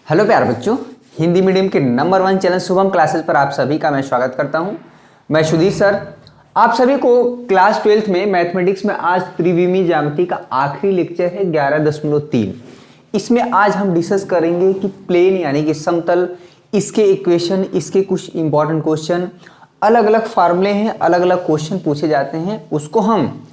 Hello प्यारे बच्चों, Hindi medium के नंबर 1 चैनल शुभम क्लासेस पर आप सभी का मैं स्वागत करता हूं। मैं सुधीर सर आप सभी को क्लास 12th में मैथमेटिक्स में आज त्रिविमीय ज्यामिति का आखिरी लेक्चर है 11.3। इसमें आज हम डिस्कस करेंगे कि प्लेन यानी कि समतल, इसके इक्वेशन, इसके कुछ इंपॉर्टेंट क्वेश्चन, अलग अलग फार्मूले हैं, अलग अलग क्वेश्चन पूछे जाते हैं, उसको हम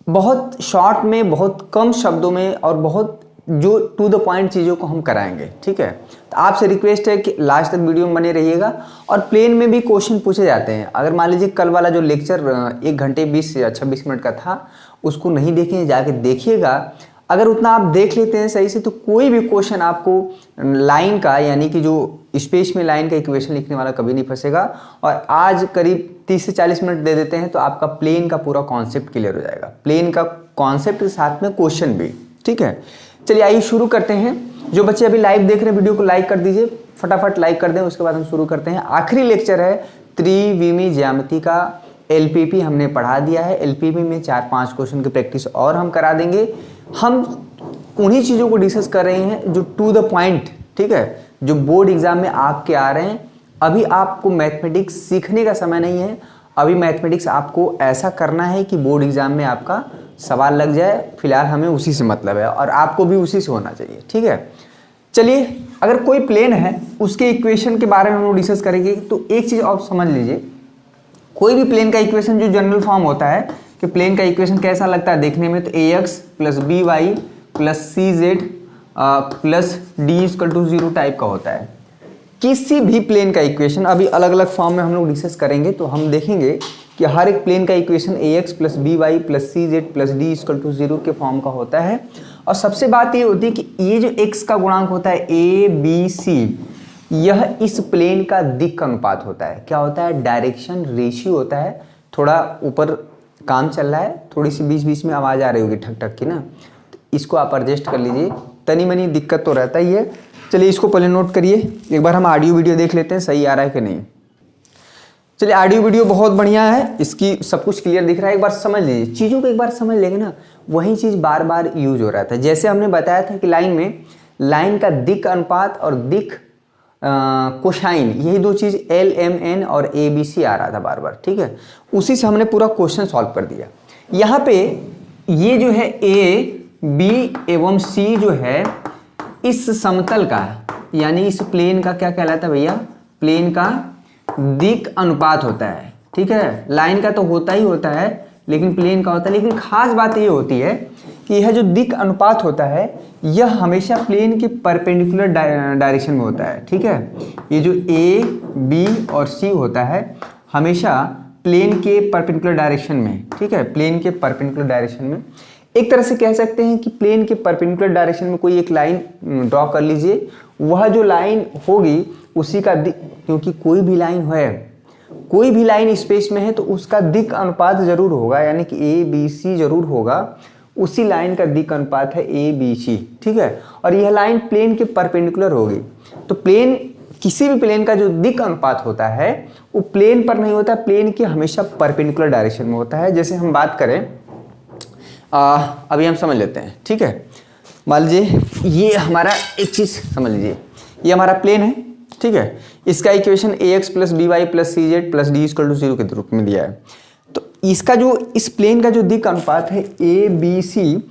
बहुत शॉर्ट में, बहुत कम शब्दों में और बहुत जो टू द पॉइंट चीज़ों को हम कराएंगे। ठीक है, तो आपसे रिक्वेस्ट है कि लास्ट तक वीडियो में बने रहिएगा। और प्लेन में भी क्वेश्चन पूछे जाते हैं। अगर मान लीजिए कल वाला जो लेक्चर 1 घंटे 20 या 26 मिनट का था, उसको नहीं देखें, जाके देखिएगा। अगर उतना आप देख लेते हैं सही से, तो कोई भी क्वेश्चन आपको लाइन का यानी कि जो स्पेस में लाइन का इक्वेशन लिखने वाला कभी नहीं फंसेगा। और आज करीब 30 से 40 मिनट दे देते हैं तो आपका प्लेन का पूरा कॉन्सेप्ट क्लियर हो जाएगा, प्लेन का कॉन्सेप्ट के साथ में क्वेश्चन भी। ठीक है, चलिए आइए शुरू करते हैं। जो बच्चे अभी लाइव देख रहे हैं वीडियो को लाइक कर दीजिए, फटाफट लाइक कर दें। उसके बाद हम शुरू करते हैं। आखिरी लेक्चर है त्रिविमीय ज्यामिति का। एलपीपी हमने पढ़ा दिया है। एलपीपी में 4-5 क्वेश्चन की प्रैक्टिस और हम करा देंगे। हम उन्हीं चीज़ों को डिस्कस कर रहे हैं जो टू द पॉइंट, ठीक है, जो बोर्ड एग्जाम में आपके आ रहे हैं। अभी आपको मैथमेटिक्स सीखने का समय नहीं है। अभी मैथमेटिक्स आपको ऐसा करना है कि बोर्ड एग्जाम में आपका सवाल लग जाए। फिलहाल हमें उसी से मतलब है और आपको भी उसी से होना चाहिए। ठीक है, चलिए अगर कोई प्लेन है उसके इक्वेशन के बारे में हम लोग डिस्कस करेंगे। तो एक चीज़ आप समझ लीजिए, कोई भी प्लेन का इक्वेशन जो जनरल फॉर्म होता है कि प्लेन का इक्वेशन कैसा लगता है देखने में, तो ax + by + cz + d = 0 type का होता है। किसी भी प्लेन का इक्वेशन अभी अलग अलग फॉर्म में हम लोग डिस्कस करेंगे तो हम देखेंगे कि हर एक प्लेन का equation ax + by + cz + d = 0 के फॉर्म का होता है। और सबसे बात ये होती है कि ये जो x का गुणांक होता है a b c, यह इस प्लेन का दिक् अनुपात होता है। क्या होता है? डायरेक्शन रेशियो होता है। थोड़ा ऊपर काम चल रहा है, थोड़ी सी बीच बीच में आवाज़ आ रही होगी ठक ठक की ना, तो इसको आप एडजस्ट कर लीजिए। तनी मनी दिक्कत तो रहता ही है। चलिए इसको पहले नोट करिए। एक बार हम ऑडियो वीडियो देख लेते हैं सही आ रहा है कि नहीं। चलिए ऑडियो वीडियो बहुत बढ़िया है, इसकी सब कुछ क्लियर दिख रहा है। एक बार समझ लीजिए, चीज़ों को एक बार समझ लेंगे ना, वही चीज़ बार बार यूज हो रहा था। जैसे हमने बताया था कि लाइन में लाइन का दिक् अनुपात और दिक् कोसाइन, यही दो चीज़ LMN और ABC आ रहा था बार बार। ठीक है, उसी से हमने पूरा क्वेश्चन सॉल्व कर दिया। यहाँ पे ये जो है A B एवं C जो है इस समतल का यानी इस प्लेन का क्या कहलाता है भैया? प्लेन का दिक् अनुपात होता है। ठीक है, लाइन का तो होता ही होता है लेकिन प्लेन का होता है। लेकिन खास बात ये होती है कि यह जो दिक् अनुपात होता है यह हमेशा प्लेन के परपेंडिकुलर डायरेक्शन में होता है। ठीक है, ये जो A B और C होता है हमेशा प्लेन के परपेंडिकुलर डायरेक्शन में। ठीक है, प्लेन के परपेंडिकुलर डायरेक्शन में। एक तरह से कह सकते हैं कि प्लेन के परपेंडिकुलर डायरेक्शन में कोई एक लाइन ड्रॉ कर लीजिए। वह जो लाइन होगी उसी का क्योंकि कोई भी लाइन है, कोई भी लाइन स्पेस में है तो उसका दिक् अनुपात जरूर होगा, यानी कि ABC जरूर होगा। उसी लाइन का दिक् अनुपात है ABC। ठीक है, और यह लाइन प्लेन के परपेंडिकुलर होगी। तो प्लेन, किसी भी प्लेन का जो दिक् अनुपात होता है वो प्लेन पर नहीं होता, प्लेन के हमेशा परपेंडिकुलर डायरेक्शन में होता है। जैसे हम बात करें, अभी हम समझ लेते हैं। ठीक है, मान लीजिए ये हमारा एक चीज़ समझ लीजिए, ये हमारा प्लेन है। ठीक है, इसका equation ax + by + cz + d = 0 के रूप में दिया है। तो इसका जो इस प्लेन का जो दिक् अनुपात है ABC,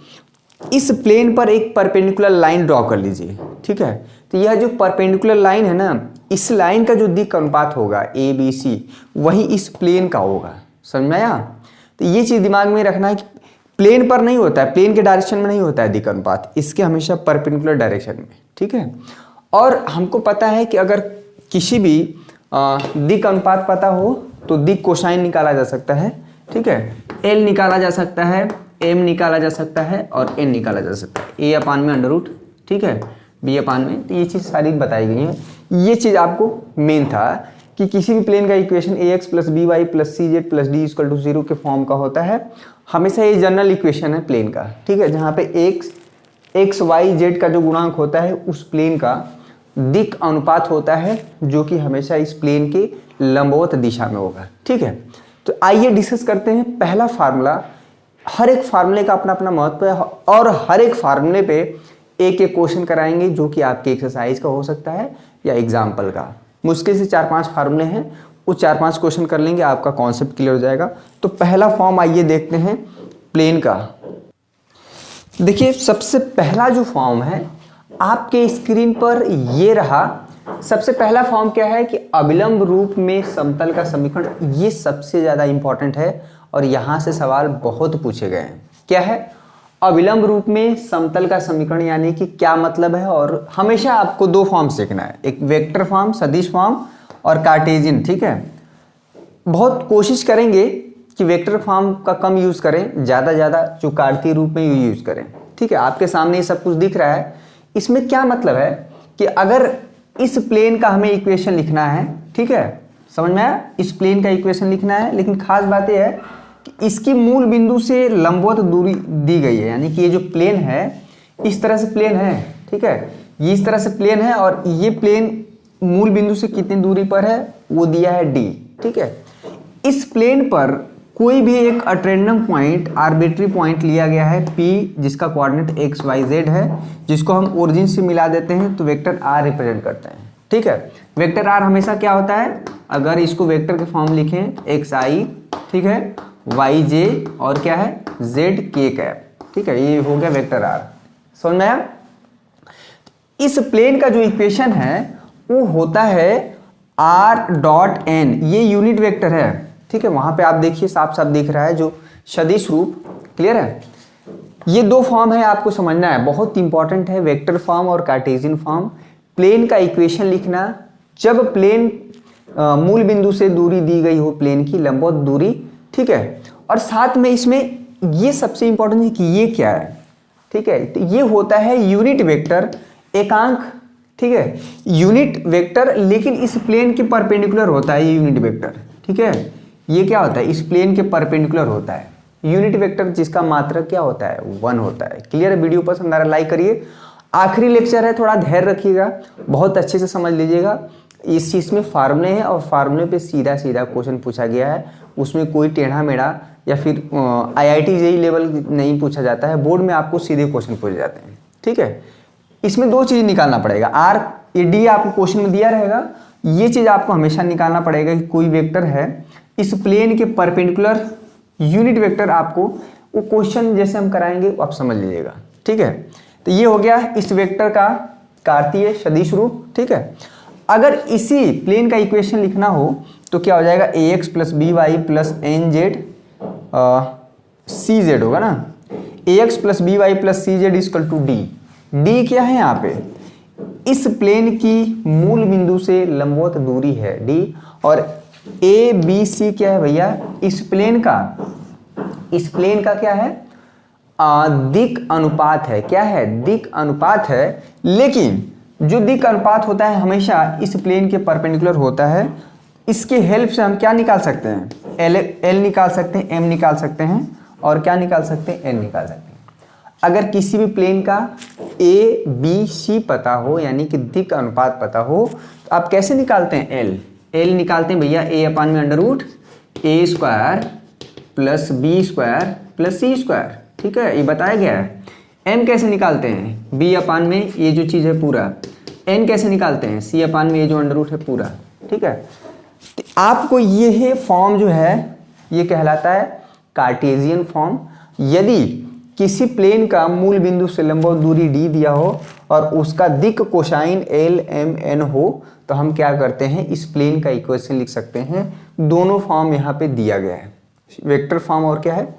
इस प्लेन पर एक परपेंडिकुलर लाइन ड्रॉ कर लीजिए। ठीक है, तो यह जो परपेंडिकुलर लाइन है ना, इस लाइन का जो दिक् अनुपात होगा ABC वही इस प्लेन का होगा। समझ में आया? तो ये चीज़ दिमाग में रखना है कि प्लेन पर नहीं होता है, प्लेन के डायरेक्शन में नहीं होता है दिक् अनुपात, इसके हमेशा परपेंडिकुलर डायरेक्शन में। ठीक है, और हमको पता है कि अगर किसी भी दिक् अनुपात पता हो तो दिक् कोसाइन निकाला जा सकता है। ठीक है, L निकाला जा सकता है, M निकाला जा सकता है और N निकाला जा सकता है। A/√। ठीक है, B/में। तो ये चीज़ सारी बताई गई है। ये चीज़ आपको मेन था कि किसी भी प्लेन का equation ax + by + cz + d = 0 के फॉर्म का होता है। हमेशा ये जनरल इक्वेशन है प्लेन का। ठीक है, जहाँ पे x y z का जो गुणांक होता है उस प्लेन का दिक् अनुपात होता है जो कि हमेशा इस प्लेन के लंबवत दिशा में होगा। ठीक है, तो आइए डिस्कस करते हैं पहला फार्मूला। हर एक फार्मूले का अपना अपना महत्व है और हर एक फार्मूले पे एक एक क्वेश्चन कराएंगे जो कि आपके एक्सरसाइज का हो सकता है या एग्जाम्पल का। मुश्किल से 4-5 फार्मूले हैं, वो 4-5 क्वेश्चन कर लेंगे, आपका कॉन्सेप्ट क्लियर हो जाएगा। तो पहला फॉर्म आइए देखते हैं प्लेन का। देखिए सबसे पहला जो फॉर्म है आपके स्क्रीन पर ये रहा। सबसे पहला फॉर्म क्या है कि अविलंब रूप में समतल का समीकरण। ये सबसे ज़्यादा इंपॉर्टेंट है और यहाँ से सवाल बहुत पूछे गए हैं। क्या है अविलंब रूप में समतल का समीकरण, यानी कि क्या मतलब है। और हमेशा आपको 2 फॉर्म सीखना है, एक वेक्टर फॉर्म सदिश फॉर्म और कार्टेशियन। ठीक है, बहुत कोशिश करेंगे कि वेक्टर फॉर्म का कम यूज़ करें, ज़्यादा जो कार्तीय रूप में यूज़ करें। ठीक है, आपके सामने ये सब कुछ दिख रहा है। इसमें क्या मतलब है कि अगर इस प्लेन का हमें इक्वेशन लिखना है, ठीक है, समझ में आया, इस प्लेन का इक्वेशन लिखना है, लेकिन खास बात यह है कि इसकी मूल बिंदु से लंबवत दूरी दी गई है। यानी कि ये जो प्लेन है इस तरह से प्लेन है, ठीक है, ये इस तरह से प्लेन है और ये प्लेन मूल बिंदु से कितनी दूरी पर है वो दिया है d। ठीक है, इस प्लेन पर कोई भी एक अटेंडम पॉइंट, आर्बिट्री पॉइंट लिया गया है P, जिसका कोऑर्डिनेट x y z है, जिसको हम ओरिजिन से मिला देते हैं तो वेक्टर r रिप्रेजेंट करते हैं। ठीक है, वेक्टर r हमेशा क्या होता है, अगर इसको वेक्टर के फॉर्म लिखें xi, ठीक है, yj और क्या है zk कैप। ठीक है, ये हो गया वेक्टर r। समझ में आया। इस प्लेन का जो इक्वेशन है वो होता है r.n, ये यूनिट वेक्टर है। ठीक है, वहां पे आप देखिए साफ साफ दिख रहा है जो सदिश रूप। क्लियर है, ये 2 फॉर्म है, आपको समझना है, बहुत इंपॉर्टेंट है, वेक्टर फॉर्म और कार्टेशियन फॉर्म। प्लेन का इक्वेशन लिखना जब प्लेन मूल बिंदु से दूरी दी गई हो, प्लेन की लंबवत दूरी। ठीक है, और साथ में इसमें ये सबसे इंपॉर्टेंट है कि ये क्या है। ठीक है, तो ये होता है यूनिट वेक्टर, एकांक। ठीक है, यूनिट वेक्टर, लेकिन इस प्लेन के परपेंडिकुलर होता है ये यूनिट वेक्टर। ठीक है, ये क्या होता है, इस प्लेन के परपेंडिकुलर होता है यूनिट वेक्टर, जिसका मात्रक क्या होता है 1 होता है। क्लियर है, वीडियो पसंद आ रहा है लाइक करिए। आखिरी लेक्चर है, थोड़ा धैर्य रखिएगा, बहुत अच्छे से समझ लीजिएगा। इस चीज में फार्मूले हैं और फार्मूले पे सीधा सीधा क्वेश्चन पूछा गया है, उसमें कोई टेढ़ा मेढ़ा या फिर IIT JEE लेवल नहीं पूछा जाता है, बोर्ड में आपको सीधे क्वेश्चन पूछे जाते हैं। ठीक है, इसमें 2 चीज निकालना पड़ेगा, R ये D आपको क्वेश्चन में दिया रहेगा, ये चीज आपको हमेशा निकालना पड़ेगा कि कोई वेक्टर है इस प्लेन के परपेंडिकुलर यूनिट वेक्टर। आपको वो क्वेश्चन जैसे हम कराएंगे आप समझ लीजिएगा। ठीक है, तो ये हो गया इस वेक्टर का कार्तीय सदिश रूप। ठीक है, अगर इसी प्लेन का इक्वेशन लिखना हो तो क्या हो जाएगा ax + by + nz cz होगा ना, ax + by + cz = d। d क्या है यहाँ पे, इस प्लेन की मूल बिंदु से लंबवत दूरी है d, और ए बी सी क्या है भैया, इस प्लेन का क्या है दिक अनुपात है। क्या है, दिक अनुपात है, लेकिन जो दिक अनुपात होता है हमेशा इस प्लेन के परपेंडिकुलर होता है। इसके हेल्प से हम क्या निकाल सकते हैं, एल निकाल सकते हैं, एम निकाल सकते हैं और क्या निकाल सकते हैं, एन निकाल सकते हैं। अगर किसी भी प्लेन का ए बी सी पता हो, यानी कि दिक अनुपात पता हो, तो आप कैसे निकालते हैं, एल निकालते हैं भैया a/√a² + b² + c²। ठीक है, ये बताया गया है। m कैसे निकालते हैं, b/ में ये जो चीज़ है पूरा। n कैसे निकालते हैं, c/ में ये जो अंडर रूट है पूरा। ठीक है, तो आपको ये फॉर्म जो है ये कहलाता है कार्टेशियन फॉर्म। यदि किसी प्लेन का मूल बिंदु से लंबवत दूरी d दिया हो और उसका दिक कोसाइन l m n हो, तो हम क्या करते हैं, इस प्लेन का इक्वेशन लिख सकते हैं। दोनों फॉर्म यहाँ पे दिया गया है, वेक्टर फॉर्म और क्या है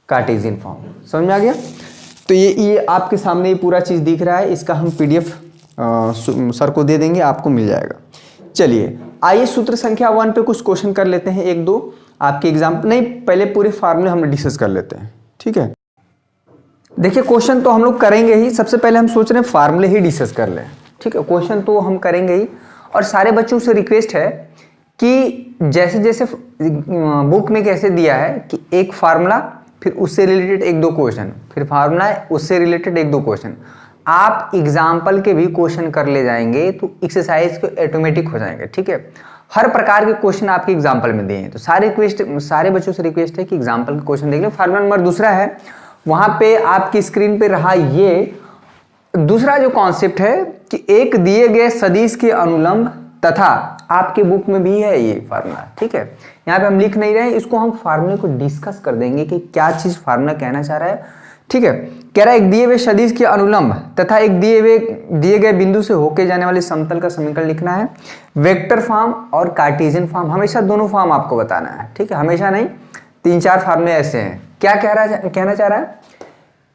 कार्टेशियन फॉर्म। समझ में आ गया। तो ये आपके सामने ये पूरा चीज़ दिख रहा है, इसका हम PDF सर को दे देंगे, आपको मिल जाएगा। चलिए आइए सूत्र संख्या 1 पे कुछ क्वेश्चन कर लेते हैं, 1-2 आपके एग्जाम्पल, नहीं पहले पूरे फार्मूले हम डिस्कस कर लेते हैं। ठीक है, देखिए क्वेश्चन तो हम लोग करेंगे ही, सबसे पहले हम सोच रहे हैं फार्मूले ही डिस्कस कर लें। ठीक है, क्वेश्चन तो हम करेंगे ही, और सारे बच्चों से रिक्वेस्ट है कि जैसे जैसे बुक में कैसे दिया है कि एक फार्मूला, फिर उससे रिलेटेड 1-2 क्वेश्चन, फिर फार्मूला उससे रिलेटेड 1-2 क्वेश्चन, आप एग्जाम्पल के भी क्वेश्चन कर ले जाएंगे तो एक्सरसाइज को ऑटोमेटिक हो जाएंगे। ठीक है, हर प्रकार के क्वेश्चन आपके एग्जाम्पल में दिए हैं, तो सारे बच्चों से रिक्वेस्ट है कि एग्जाम्पल के क्वेश्चन देख लें। फार्मूला नंबर 2 है, वहां पे आपकी स्क्रीन पे रहा ये दूसरा जो कॉन्सेप्ट है कि एक दिए गए सदिश के अनुलंब तथा आपके बुक में भी है ये फार्मूला, ठीक है। यहाँ पे हम लिख नहीं रहे, इसको हम फार्मूले को डिस्कस कर देंगे कि क्या चीज फार्मूला कहना चाह रहा है, ठीक है। कह रहा है एक दिए हुए सदिश के अनुलंब तथा एक दिए गए बिंदु से होके जाने वाले समतल का समीकरण लिखना है। वेक्टर फॉर्म और कार्टेशियन फॉर्म, हमेशा दोनों फॉर्म आपको बताना है, ठीक है, हमेशा नहीं, 3-4 फार्मूले ऐसे हैं। क्या कहना चाह रहा है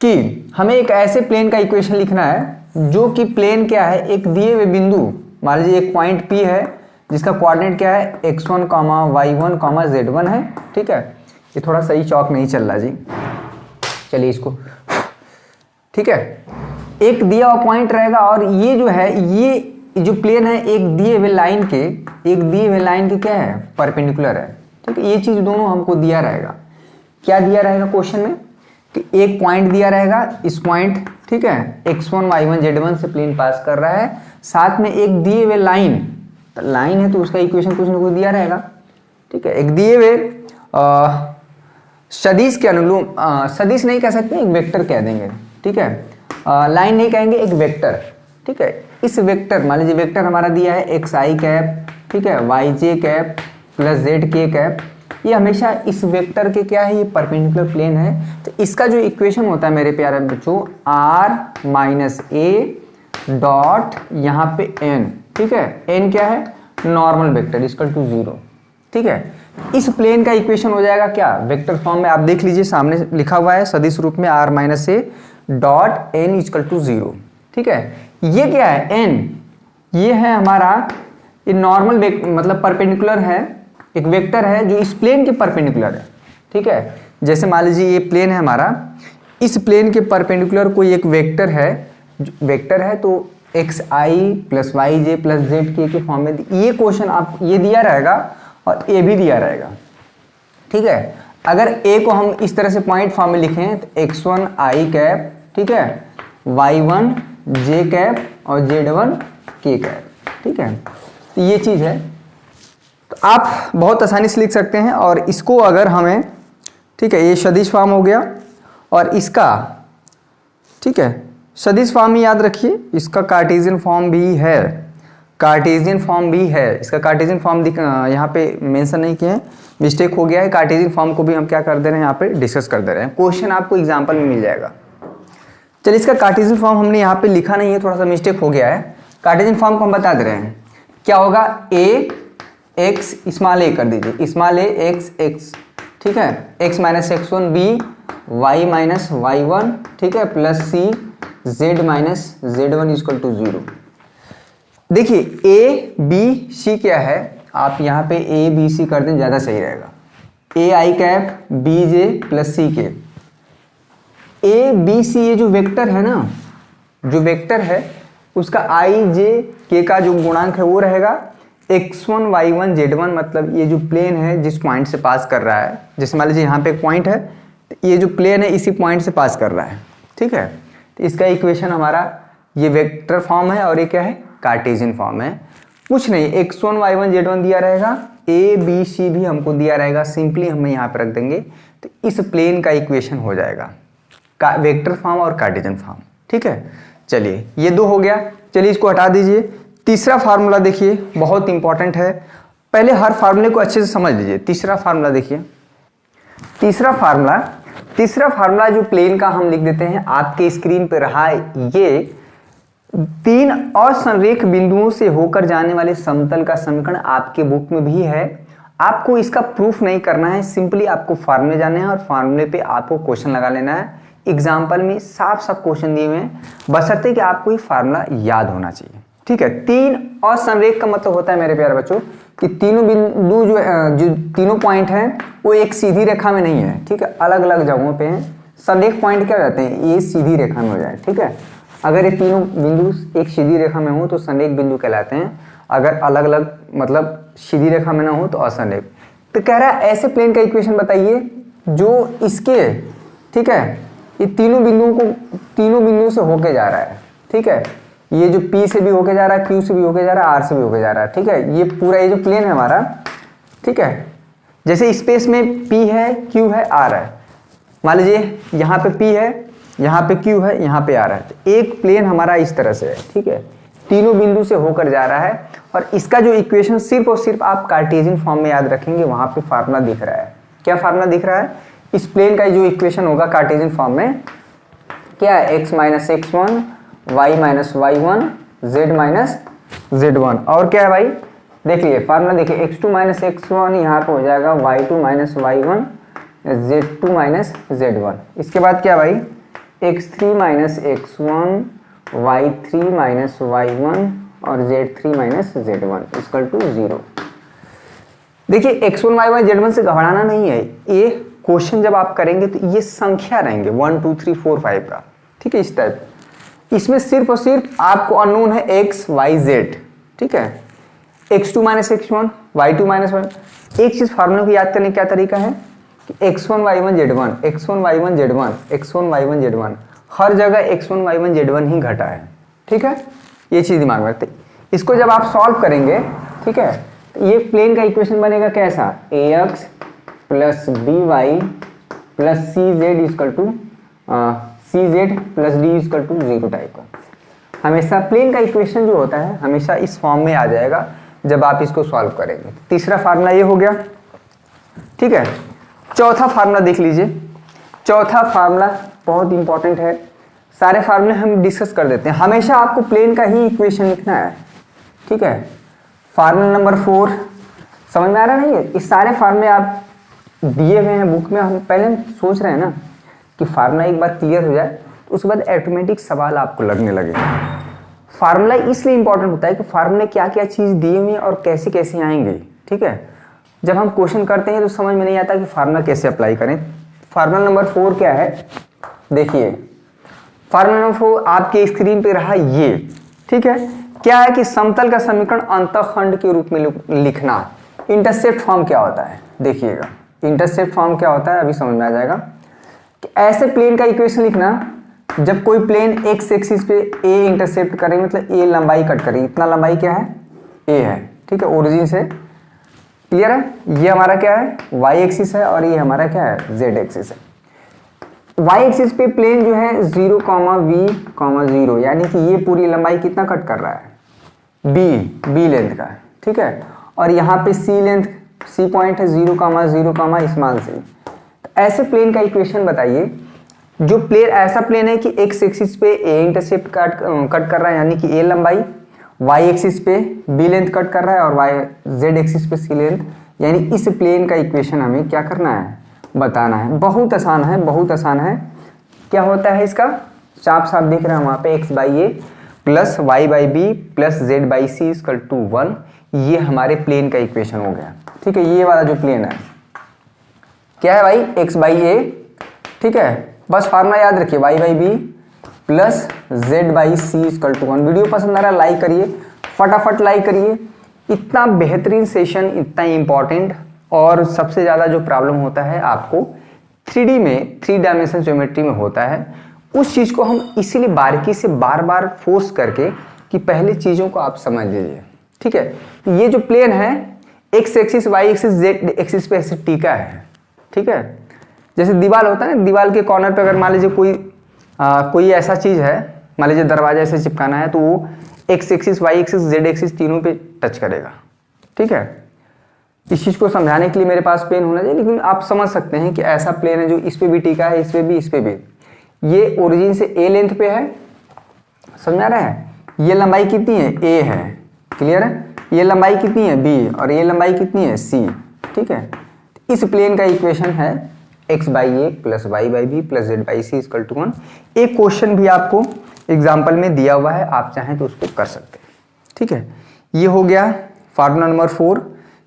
कि हमें एक ऐसे प्लेन का इक्वेशन लिखना है जो कि प्लेन क्या है, एक दिए हुए बिंदु, मान लीजिए एक पॉइंट P है जिसका कोऑर्डिनेट क्या है x1, y1, z1 है, ठीक है। ये थोड़ा सही चौक नहीं चल रहा जी, चलिए इसको, ठीक है। एक दिया हुआ पॉइंट रहेगा और ये जो है, ये जो प्लेन है एक दिए हुए लाइन के क्या है, परपेंडिकुलर है, ठीक है। ये चीज दोनों हमको दिया रहेगा। क्या दिया रहेगा क्वेश्चन में कि एक पॉइंट दिया रहेगा, इस पॉइंट, ठीक है, x1, y1, z1 से प्लेन पास कर रहा है, साथ में एक दिए हुए लाइन है तो उसका इक्वेशन कुछ ना कुछ दिया रहेगा, ठीक है। एक दिए हुए सदिश के अनुरूप, सदिश नहीं कह सकते, एक वेक्टर कह देंगे, ठीक है। लाइन नहीं कहेंगे, एक वेक्टर, ठीक है। इस वेक्टर, मान लीजिए वेक्टर हमारा दिया है xi कैप, ठीक है, yj cap plus zk cap, ये हमेशा इस वेक्टर के क्या है, ये परपेंडिकुलर प्लेन है। तो इसका जो इक्वेशन होता है मेरे प्यारे बच्चों, r माइनस ए डॉट यहाँ पे n, ठीक है, n क्या है, नॉर्मल वेक्टर इक्वल टू 0, ठीक है। इस प्लेन का इक्वेशन हो जाएगा क्या, वेक्टर फॉर्म में, आप देख लीजिए सामने लिखा हुआ है सदिश रूप में r minus a dot n equal to 0, ठीक है। ये क्या है, n, ये है हमारा, ये नॉर्मल मतलब परपेंडिकुलर है, एक वेक्टर है जो इस प्लेन के परपेंडिकुलर है, ठीक है। जैसे मान लीजिए ये प्लेन है हमारा, इस प्लेन के परपेंडिकुलर कोई एक वेक्टर है तो xi plus yj plus zk के फॉर्म में ये क्वेश्चन आप ये दिया रहेगा और ए भी दिया रहेगा, ठीक है। अगर ए को हम इस तरह से पॉइंट फॉर्म में लिखें तो x1 i कैप, ठीक है, y1 j कैप और z1 k कैप, ठीक है। तो ये चीज़ है, तो आप बहुत आसानी से लिख सकते हैं। और इसको अगर हमें, ठीक है, ये सदिश फॉर्म हो गया और इसका, ठीक है, सदिश फॉर्म ही याद रखिए, इसका कार्टेशियन फॉर्म भी है, इसका कार्टेशियन फॉर्म यहाँ पे मेंशन नहीं किए हैं, मिस्टेक हो गया है। कार्टेशियन फॉर्म को भी हम क्या कर दे रहे हैं, यहाँ पे डिस्कस कर दे रहे हैं, क्वेश्चन आपको एग्जाम्पल में मिल जाएगा। चलिए, इसका कार्टेशियन फॉर्म हमने यहाँ पे लिखा नहीं है, थोड़ा सा मिस्टेक हो गया है। कार्टेशियन फॉर्म को हम बता दे रहे हैं, क्या होगा, a x स्मॉल a कर दीजिए, स्मॉल a x, ठीक है, x minus x1 b y minus y1, ठीक है, plus c z minus z1 equal to 0। देखिए a b c क्या है, आप यहाँ पे a b c कर दें, ज़्यादा सही रहेगा। a i cap b j plus c के, a b c ये जो वेक्टर है ना, जो वेक्टर है उसका i j k का जो गुणांक है वो रहेगा x1 y1 z1, मतलब ये जो प्लेन है जिस पॉइंट से पास कर रहा है, जैसे मान लीजिए यहाँ पे एक पॉइंट है, तो ये जो प्लेन है इसी पॉइंट से पास कर रहा है, ठीक है। तो इसका इक्वेशन हमारा ये वेक्टर फॉर्म है और ये क्या है, कार्टेशियन फॉर्म है। कुछ नहीं, x1 y1 z1 दिया रहेगा, a b c भी हमको दिया रहेगा, सिंपली हम यहाँ पे रख देंगे, तो इस प्लेन का इक्वेशन हो जाएगा वेक्टर फॉर्म और कार्टेशियन फॉर्म, ठीक है। चलिए, ये दो हो गया, चलिए इसको हटा दीजिए। तीसरा फार्मूला देखिए, बहुत इंपॉर्टेंट है, पहले हर फार्मूले को अच्छे से समझ लीजिए। तीसरा फार्मूला देखिए, तीसरा फार्मूला जो प्लेन का हम लिख देते हैं, आपके स्क्रीन पे रहा, ये 3 असंरेख बिंदुओं से होकर जाने वाले समतल का समीकरण आपके बुक में भी है। आपको इसका प्रूफ नहीं करना है, सिंपली आपको फार्मूले जानने हैं और फार्मूले पे आपको क्वेश्चन लगा लेना है। एग्जाम्पल में साफ क्वेश्चन दिए हुए हैं, बशर्ते कि आपको ये फार्मूला याद होना चाहिए, ठीक है। 3 असंरेख का मतलब होता है मेरे प्यारे बच्चों कि तीनों बिंदु जो तीनों पॉइंट हैं वो एक सीधी रेखा में नहीं है, ठीक है, अलग अलग जगहों पे हैं। संरेख पॉइंट क्या रहते हैं, ये सीधी रेखा में हो जाए, ठीक है। अगर ये तीनों बिंदु एक सीधी रेखा में हो तो संरेख बिंदु कहलाते हैं, अगर अलग अलग मतलब सीधी रेखा में ना हो तो असंरेख। तो कह रहा है ऐसे प्लेन का इक्वेशन बताइए जो इसके, ठीक है, ये तीनों बिंदुओं से होके जा रहा है, ठीक है। ये जो P से भी होके जा रहा है, Q से भी होके जा रहा है, R से भी होके जा रहा है, ठीक है। ये पूरा ये जो प्लेन है हमारा, ठीक है, जैसे स्पेस में P है, Q है, R है। मान लीजिए यहाँ पे P है, यहाँ पे Q है, यहाँ पे आ रहा है। तो एक प्लेन हमारा इस तरह से है, ठीक है, तीनों बिंदु से होकर जा रहा है। और इसका जो इक्वेशन सिर्फ और सिर्फ आप कार्टेशियन फॉर्म में याद रखेंगे, वहां पे फार्मूला दिख रहा है। क्या फार्मूला दिख रहा है? इस प्लेन का जो इक्वेशन होगा कार्टेशियन फॉर्म में क्या है? x minus x1, y minus y1, z minus z1। और क्या है भाई? देखिए फार्मूला देखिए, x2 माइनस x1 यहाँ पे हो जाएगा y2 minus y1, z2 minus z1। इसके बाद क्या भाई? x3 minus x1, y3 minus y1 और z3 minus z1 equal to 0। देखिए x1 y1 z1 से घबराना नहीं है। ये क्वेश्चन जब आप करेंगे तो ये संख्या रहेंगे 1 2 3 4 5 का, ठीक है, इस टाइप। इसमें सिर्फ और सिर्फ आपको अननोन है x y z, ठीक है, x2 minus x1, y2 minus y। एक चीज फार्मूला को याद करने का क्या तरीका है कि x1 y1 z1, x1 y1 z1, x1 y1 z1, हर जगह x1 y1 z1 ही घटा है, ठीक है, ये चीज दिमाग में रखते। इसको जब आप सॉल्व करेंगे, ठीक है, तो ये प्लेन का इक्वेशन बनेगा कैसा? ax plus by plus cz equal to cz plus d equal to 0 type का। हमेशा प्लेन का इक्वेशन जो होता है हमेशा इस फॉर्म में आ जाएगा जब आप इसको सॉल्व करेंगे। तीसरा फार्मूला ये हो गया, ठीक है। चौथा फार्मूला देख लीजिए। चौथा फार्मूला बहुत इंपॉर्टेंट है, सारे फार्मूले हम डिस्कस कर देते हैं। हमेशा आपको प्लेन का ही इक्वेशन लिखना है, ठीक है। फार्मूला नंबर 4 समझ में आ रहा नहीं है? इस सारे फार्मूले आप दिए हुए हैं बुक में। हम पहले सोच रहे हैं ना कि फार्मूला एक बार क्लियर हो जाए तो उसके बाद ऑटोमेटिक सवाल आपको लगने लगे। फार्मूला इसलिए इंपॉर्टेंट होता है कि फार्मूले क्या क्या चीज़ दिए हुए और कैसे कैसे आएंगे, ठीक है। जब हम क्वेश्चन करते हैं तो समझ में नहीं आता कि फार्मूला कैसे अप्लाई करें। फार्मूला नंबर 4 क्या है? देखिए फार्मूला नंबर 4 आपके स्क्रीन पे रहा ये, ठीक है। क्या है कि समतल का समीकरण अंतःखंड के रूप में लिखना। इंटरसेप्ट फॉर्म क्या होता है देखिएगा। इंटरसेप्ट फॉर्म क्या होता है अभी समझ में आ जाएगा। कि ऐसे प्लेन का इक्वेशन लिखना जब कोई प्लेन एक्स एक्सिस पे ए इंटरसेप्ट करे, मतलब ए लंबाई कट करे। इतना लंबाई क्या है? ए है, ठीक है, ओरिजिन से। क्लियर है? ये हमारा क्या है? वाई एक्सिस है और ये हमारा क्या है? जेड एक्सिस है। वाई एक्सिस पे प्लेन जो है 0, v, 0, यानी कि ये पूरी लंबाई कितना कट कर रहा है? बी लेंथ का, ठीक है। और यहाँ पे सी लेंथ, सी पॉइंट है 0, 0, स्मॉल सी। तो ऐसे प्लेन का इक्वेशन बताइए जो प्लेन ऐसा प्लेन है कि एक्स एक्सिस पे ए इंटरसेप्ट कट कर रहा है, यानी कि ए लंबाई, वाई एक्सिस पे बी लेंथ कट कर रहा है और वाई जेड एक्सिस पे सी लेंथ। यानी इस प्लेन का इक्वेशन हमें क्या करना है? बताना है। बहुत आसान है, बहुत आसान है। क्या होता है इसका? साफ साफ दिख रहा है वहाँ पे, x by a plus y by b plus z by c equal to 1। ये हमारे प्लेन का इक्वेशन हो गया, ठीक है। ये वाला जो प्लेन है क्या है भाई? एक्स बाई ए, ठीक है। बस फार्मूला याद रखिए, y by b plus z by c equal to 1। Video पसंद आ रहा है लाइक करिए, फटाफट लाइक करिए। इतना बेहतरीन सेशन, इतना इंपॉर्टेंट। और सबसे ज़्यादा जो प्रॉब्लम होता है आपको 3D में, 3 डायमेंशन ज्योमेट्री में होता है, उस चीज़ को हम इसीलिए बारीकी से बार बार फोर्स करके कि पहले चीज़ों को आप समझ लीजिए, ठीक है। ये जो प्लेन है x axis, y axis, z axis पे ऐसे टीका है, ठीक है। जैसे दीवार होता है ना, दीवार के कॉर्नर पे अगर मान लीजिए कोई ऐसा चीज़ है, मान लीजिए दरवाजा ऐसे चिपकाना है, तो वो x axis, y axis, z axis तीनों पे टच करेगा, ठीक है। इस चीज़ को समझाने के लिए मेरे पास पेन होना चाहिए, लेकिन आप समझ सकते हैं कि ऐसा प्लेन है जो इस पे भी टीका है, इस पे भी, इस पे भी। ये ओरिजिन से ए लेंथ पे है, समझ में आ रहा है। ये लंबाई कितनी है? ए है, क्लियर है। ये लंबाई कितनी है? बी, और ये लंबाई कितनी है? सी, ठीक है। इस प्लेन का इक्वेशन है x by a plus y by b plus z by c equal to 1। एक क्वेश्चन भी आपको एग्जाम्पल में दिया हुआ है, आप चाहें तो उसको कर सकते हैं, ठीक है। ये हो गया फार्मूला नंबर 4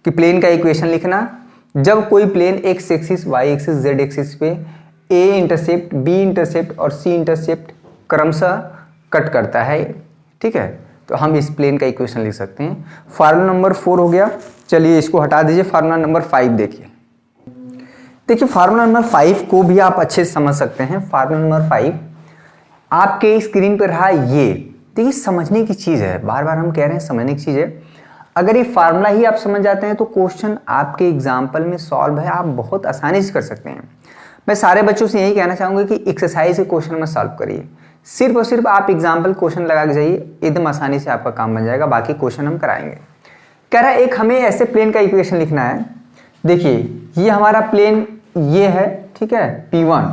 कि प्लेन का इक्वेशन लिखना जब कोई plane x axis, y axis, z axis पे ए इंटरसेप्ट, बी इंटरसेप्ट और सी इंटरसेप्ट क्रमशः कट करता है, ठीक है। तो हम इस प्लेन का इक्वेशन लिख सकते हैं। फार्मूला नंबर 4 हो गया। चलिए इसको हटा दीजिए। फार्मूला नंबर 5 देखिए। देखिए फार्मूला नंबर 5 को भी आप अच्छे से समझ सकते हैं। फार्मूला नंबर 5 आपके स्क्रीन पर रहा ये। देखिए समझने की चीज़ है, बार बार हम कह रहे हैं समझने की चीज़ है। अगर ये फार्मूला ही आप समझ जाते हैं तो क्वेश्चन आपके एग्जाम्पल में सॉल्व है, आप बहुत आसानी से कर सकते हैं। मैं सारे बच्चों से यही कहना चाहूँगा कि एक्सरसाइज के क्वेश्चन में सॉल्व करिए, सिर्फ और सिर्फ आप एग्जाम्पल क्वेश्चन लगा के जाइए, एकदम आसानी से आपका काम बन जाएगा, बाकी क्वेश्चन हम कराएंगे। कह रहा है एक हमें ऐसे प्लेन का इक्वेशन लिखना है। देखिए ये हमारा प्लेन ये है, ठीक है, P1,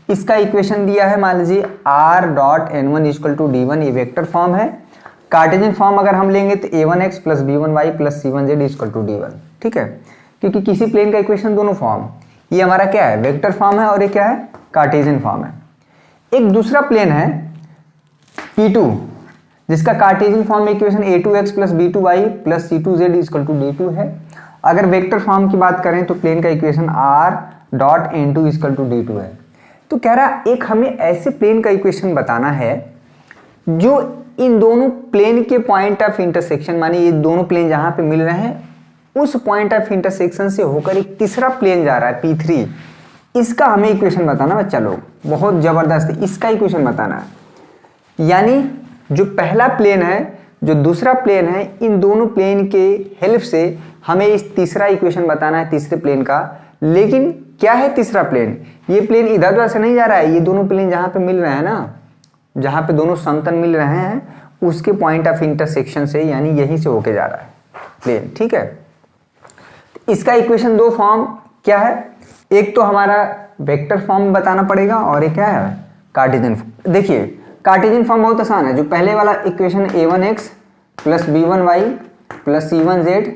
इसका इक्वेशन दिया है, मान लीजिए r.n1 इक्वल टू d1, ये वेक्टर फॉर्म है। कार्टेशियन फॉर्म अगर हम लेंगे तो a1x plus b1y plus c1z equal to d1, ठीक है, क्योंकि किसी प्लेन का इक्वेशन दोनों फॉर्म, ये हमारा क्या है, वेक्टर फॉर्म है, और ये क्या है, कार्टेशियन फॉर्म है। एक दूसरा प्लेन है P2, जिसका कार्टेशियन फॉर्म में equation a2x plus b2y plus c2z equal to d2 है। अगर वेक्टर फॉर्म की बात करें तो प्लेन का equation r.n2 equal to d2 है। तो कह रहा एक हमें ऐसे प्लेन का इक्वेशन बताना है जो इन दोनों प्लेन के पॉइंट ऑफ इंटरसेक्शन, माने ये दोनों प्लेन जहां पे मिल रहे हैं उस पॉइंट ऑफ इंटरसेक्शन से होकर एक तीसरा प्लेन जा रहा है P3, इसका हमें इक्वेशन बताना बच्चा लोग, बहुत जबरदस्त इसका इक्वेशन बताना है। यानी जो पहला प्लेन है जो दूसरा प्लेन है, इन दोनों प्लेन के हेल्प से हमें इस तीसरा इक्वेशन बताना है तीसरे प्लेन का। लेकिन क्या है तीसरा प्लेन, ये प्लेन इधर उधर से नहीं जा रहा है, ये दोनों प्लेन जहां पे मिल रहे हैं ना, जहां पे दोनों समतल मिल रहे हैं उसके पॉइंट ऑफ इंटरसेक्शन से, यानी यहीं से होके जा रहा है प्लेन, ठीक है। इसका इक्वेशन दो फॉर्म क्या है, एक तो हमारा वेक्टर फॉर्म बताना पड़ेगा और एक क्या है, कार्टेशियन फॉर्म। देखिए कार्टेशियन फॉर्म बहुत आसान है, जो पहले वाला equation a1x plus b1y plus c1z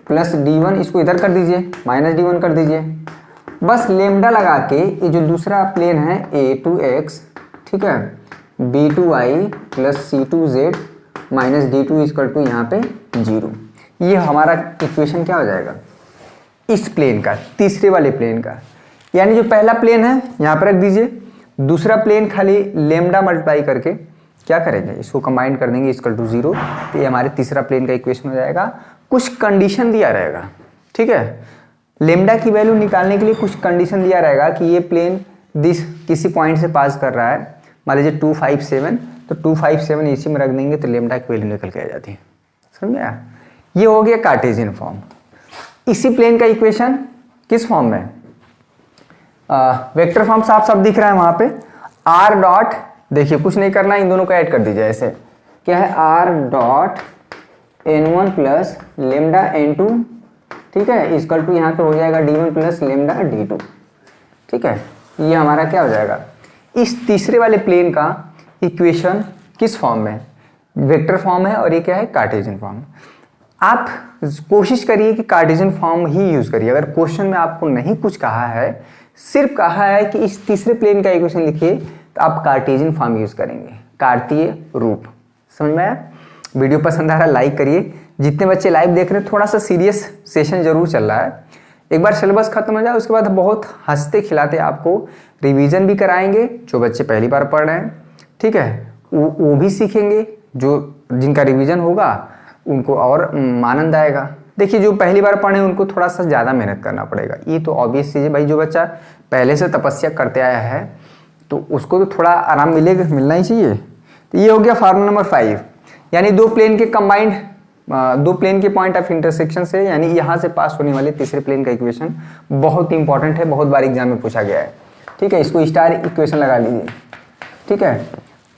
plus d1, इसको इधर कर दीजिए, माइनस d1 कर दीजिए, बस लेमडा लगा के ये जो दूसरा प्लेन है a2x, ठीक है, b2y plus c2z minus d2 equal to यहाँ पे 0, ये हमारा इक्वेशन क्या हो जाएगा, इस प्लेन का, तीसरे वाले प्लेन का। यानी जो पहला प्लेन है यहाँ पर रख दीजिए, दूसरा प्लेन खाली लेमडा मल्टीप्लाई करके क्या करेंगे, इसको कंबाइन कर देंगे इक्वल टू 0, तो ये हमारे तीसरा प्लेन का इक्वेशन हो जाएगा। कुछ कंडीशन दिया रहेगा, ठीक है, लेमडा की वैल्यू निकालने के लिए कुछ कंडीशन दिया रहेगा कि ये प्लेन किसी पॉइंट से पास कर रहा है, मान लीजिए 257, तो 257 इसी में रख देंगे तो लेमडा की वैल्यू निकल के आ जाती है, समझ में आया। ये हो गया कार्टेशियन फॉर्म। इसी प्लेन का इक्वेशन किस फॉर्म में, वेक्टर फॉर्म साफ साफ दिख रहा है वहां पे, r डॉट, देखिए कुछ नहीं करना, इन दोनों को ऐड कर दीजिए, ऐसे क्या है, r डॉट n1 प्लस लेमडा n2, ठीक है, इक्वल टू यहाँ पे हो जाएगा d1 प्लस लेमडा d2, ठीक है। ये हमारा क्या हो जाएगा, इस तीसरे वाले प्लेन का इक्वेशन किस फॉर्म में, वेक्टर फॉर्म है, और ये क्या है, कार्टेशियन फॉर्म। आप कोशिश करिए कि कार्टेशियन फॉर्म ही यूज करिए। अगर क्वेश्चन में आपको नहीं कुछ कहा है, सिर्फ कहा है कि इस तीसरे प्लेन का इक्वेशन लिखिए, तो आप कार्टेशियन फॉर्म यूज करेंगे, कार्तीय रूप। समझ में आया। वीडियो पसंद आ रहा है लाइक करिए। जितने बच्चे लाइव देख रहे हैं, थोड़ा सा सीरियस सेशन जरूर चल रहा है, एक बार सिलेबस खत्म हो जाए उसके बाद बहुत हंसते खिलाते आपको रिवीजन भी कराएंगे। जो बच्चे पहली बार पढ़ रहे हैं, ठीक है, वो भी सीखेंगे, जो जिनका रिवीजन होगा उनको और आनंद आएगा। देखिए जो पहली बार पढ़े उनको थोड़ा सा ज़्यादा मेहनत करना पड़ेगा, ये तो ऑब्वियस चीज़ है भाई। जो बच्चा पहले से तपस्या करते आया है तो उसको तो थोड़ा आराम मिलना ही चाहिए। तो ये हो गया फार्मूला नंबर 5, यानी दो प्लेन के कंबाइंड, दो प्लेन के पॉइंट ऑफ इंटरसेक्शन से, यानी यहाँ से पास होने वाले तीसरे प्लेन का इक्वेशन बहुत इंपॉर्टेंट है, बहुत बार एग्जाम में पूछा गया है, ठीक है। इसको स्टार इक्वेशन लगा लीजिए, ठीक है।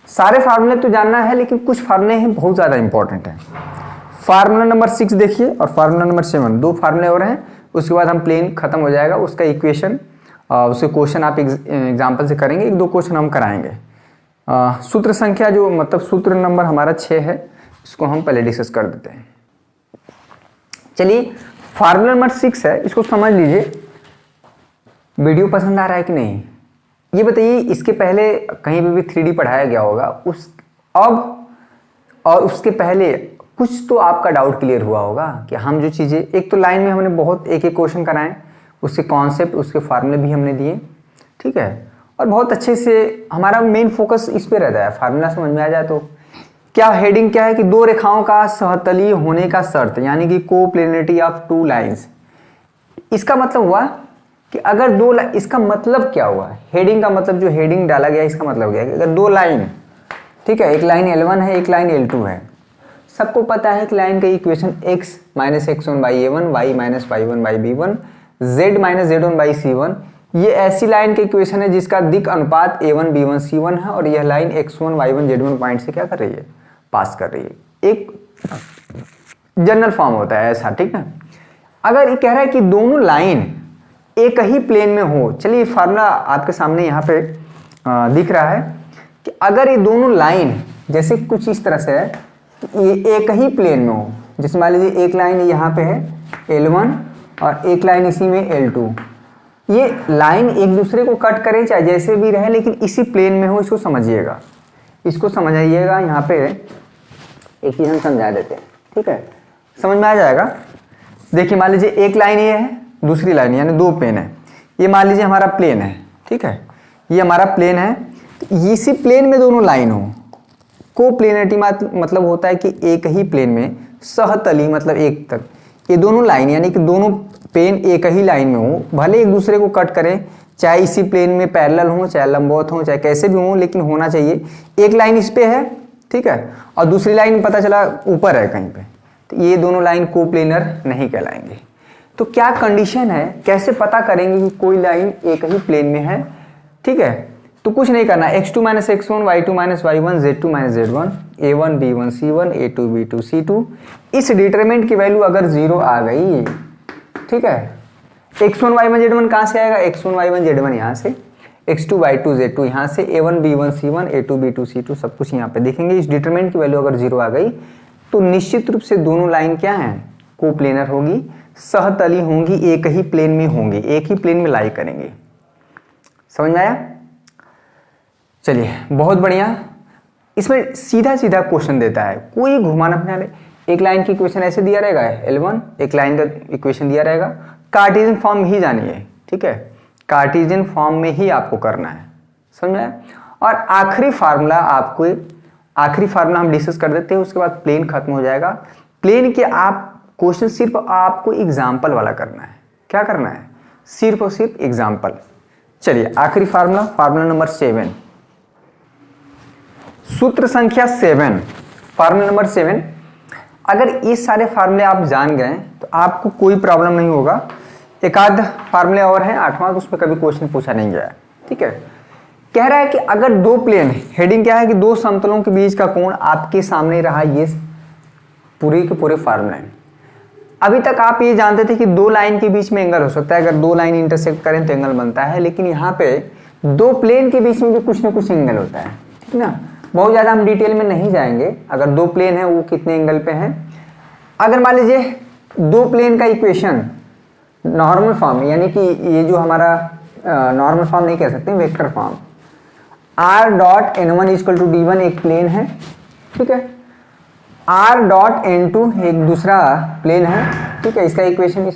सारे फार्मूले तो जानना है, लेकिन कुछ फार्मूले हैं बहुत ज़्यादा इंपॉर्टेंट है। फार्मूला नंबर 6 देखिए और फार्मूला नंबर 7, दो फार्मूले और हैं, उसके बाद हम प्लेन खत्म हो जाएगा। उसका इक्वेशन, उसके क्वेश्चन आप एग्जाम्पल से करेंगे, एक दो क्वेश्चन हम कराएंगे। सूत्र संख्या जो मतलब सूत्र नंबर हमारा 6 है, इसको हम पहले डिस्कस कर देते हैं। चलिए फार्मूला नंबर 6 है, इसको समझ लीजिए। वीडियो पसंद आ रहा है कि नहीं ये बताइए। इसके पहले कहीं भी 3D पढ़ाया गया होगा अब, और उसके पहले कुछ तो आपका डाउट क्लियर हुआ होगा कि हम जो चीज़ें, एक तो लाइन में हमने बहुत एक क्वेश्चन कराएं, उसके कॉन्सेप्ट, उसके फार्मूले भी हमने दिए, ठीक है। और बहुत अच्छे से हमारा मेन फोकस इस पे रहता है, फार्मूला समझ में आ जाए तो। क्या हेडिंग क्या है कि दो रेखाओं का सहतलीय होने का शर्त, यानी कि कोप्लेनिटी ऑफ टू लाइंस। इसका मतलब हुआ कि अगर दो, इसका मतलब क्या हुआ, हेडिंग का मतलब, जो हेडिंग डाला गया इसका मतलब क्या है कि अगर दो लाइन, ठीक है, एक लाइन L1 है, एक लाइन L2 है। सबको पता है कि लाइन का equation x minus x1 by a1, y minus y1 by b1, z minus z1 by c1, ये ऐसी लाइन की इक्वेशन है जिसका दिक अनुपात a1 b1 c1 है और यह line x1 y1 z1 point से क्या कर रही है, पास कर रही है। एक जनरल फॉर्म होता है ऐसा, ठीक है। अगर ये कह रहा है कि दोनों लाइन एक ही प्लेन में हो, चलिए फार्मूला आपके सामने यहाँ पे दिख रहा है कि अगर ये दोनों लाइन जैसे कुछ इस तरह से है कि ये एक ही प्लेन में हो, जैसे मान लीजिए एक लाइन यहाँ पे है L1 और एक लाइन इसी में L2, ये लाइन एक दूसरे को कट करे चाहे जैसे भी रहे लेकिन इसी प्लेन में हो, इसको समझिएगा, इसको समझाइएगा। यहाँ पे एक चीज हम समझा देते हैं, ठीक है, समझ में आ जाएगा। देखिए मान लीजिए एक लाइन ये है, दूसरी लाइन यानी दो प्लेन है, ये मान लीजिए हमारा प्लेन है, ठीक है, ये हमारा प्लेन है, तो इसी प्लेन में दोनों लाइन हो, कोप्लेनरिटी मतलब होता है कि एक ही प्लेन में सहतली मतलब एक तक ये दोनों लाइन यानी कि दोनों प्लेन एक ही लाइन में हो, भले एक दूसरे को कट करें, चाहे इसी प्लेन में पैरेलल हो, चाहे लंबवत हो, चाहे कैसे भी हो, लेकिन होना चाहिए एक लाइन इस पे है, ठीक है, और दूसरी लाइन पता चला ऊपर है कहीं पे, तो ये दोनों लाइन कोप्लेनर नहीं कहलाएंगे। तो क्या कंडीशन है, कैसे पता करेंगे कि कोई लाइन एक ही प्लेन में है, ठीक है। तो कुछ नहीं करना, x2 - x1 y2 - y1 z2 - z1 a1 b1 c1 a2 b2 c2, इस डिटरमिनेंट की वैल्यू अगर 0 आ गई, ठीक है, x1 y1 z1 कहाँ से आएगा, x1 y1 z1 यहाँ से, x2 y2 z2 यहाँ से, a1 b1 c1 a2 b2 c2 सब कुछ यहाँ पे देखेंगे। इस डिटरमिनेंट की वैल्यू अगर 0 आ गई तो निश्चित रूप से दोनों लाइन क्या हैं, कोप्लेनर होगी, सहतली होंगी, एक ही प्लेन में होंगी, एक ही प्लेन में लाई करेंगे। समझ में आया? चलिए बहुत बढ़िया। इसमें सीधा सीधा क्वेश्चन देता है, कोई घुमाना फिराना, एक लाइन की इक्वेशन ऐसे दिया रहेगा L1, एक लाइन का इक्वेशन दिया रहेगा, कार्टेशियन फॉर्म ही जानिए, ठीक है, कार्टेशियन फॉर्म में ही आपको करना है। समझ में आया? और आखिरी फार्मूला हम डिस्कस कर देते हैं, उसके बाद प्लेन खत्म हो जाएगा। प्लेन के आप क्वेश्चन सिर्फ आपको एग्जाम्पल वाला करना है। क्या करना है? सिर्फ और सिर्फ एग्जाम्पल। चलिए आखिरी फार्मूला नंबर 7, सूत्र संख्या 7, फार्मूला नंबर 7। अगर ये सारे फार्मूले आप जान गए तो आपको कोई प्रॉब्लम नहीं होगा। एक आध फार्मूले और हैं, 8वां, उसमें कभी क्वेश्चन पूछा नहीं गया है, ठीक है। कह रहा है कि अगर दो प्लेन, हेडिंग क्या है कि दो समतलों के बीच का कोण आपके सामने रहा, ये पूरे के पूरे फार्मूले हैं। अभी तक आप ये जानते थे कि दो लाइन के बीच में एंगल हो सकता है, अगर दो लाइन इंटरसेक्ट करें तो एंगल बनता है, लेकिन यहाँ पे दो प्लेन के बीच में भी कुछ ना कुछ एंगल होता है, ठीक ना। बहुत ज़्यादा हम डिटेल में नहीं जाएंगे, अगर दो प्लेन है वो कितने एंगल पे हैं। अगर मान लीजिए दो प्लेन का इक्वेशन नॉर्मल फॉर्म, यानी कि ये जो हमारा नॉर्मल फॉर्म नहीं कह सकते, वेक्टर फॉर्म, r डॉट n1 इक्वल टू d1 एक प्लेन है, ठीक है, r डॉट n2 एक दूसरा प्लेन है, ठीक है। इसका इक्वेशन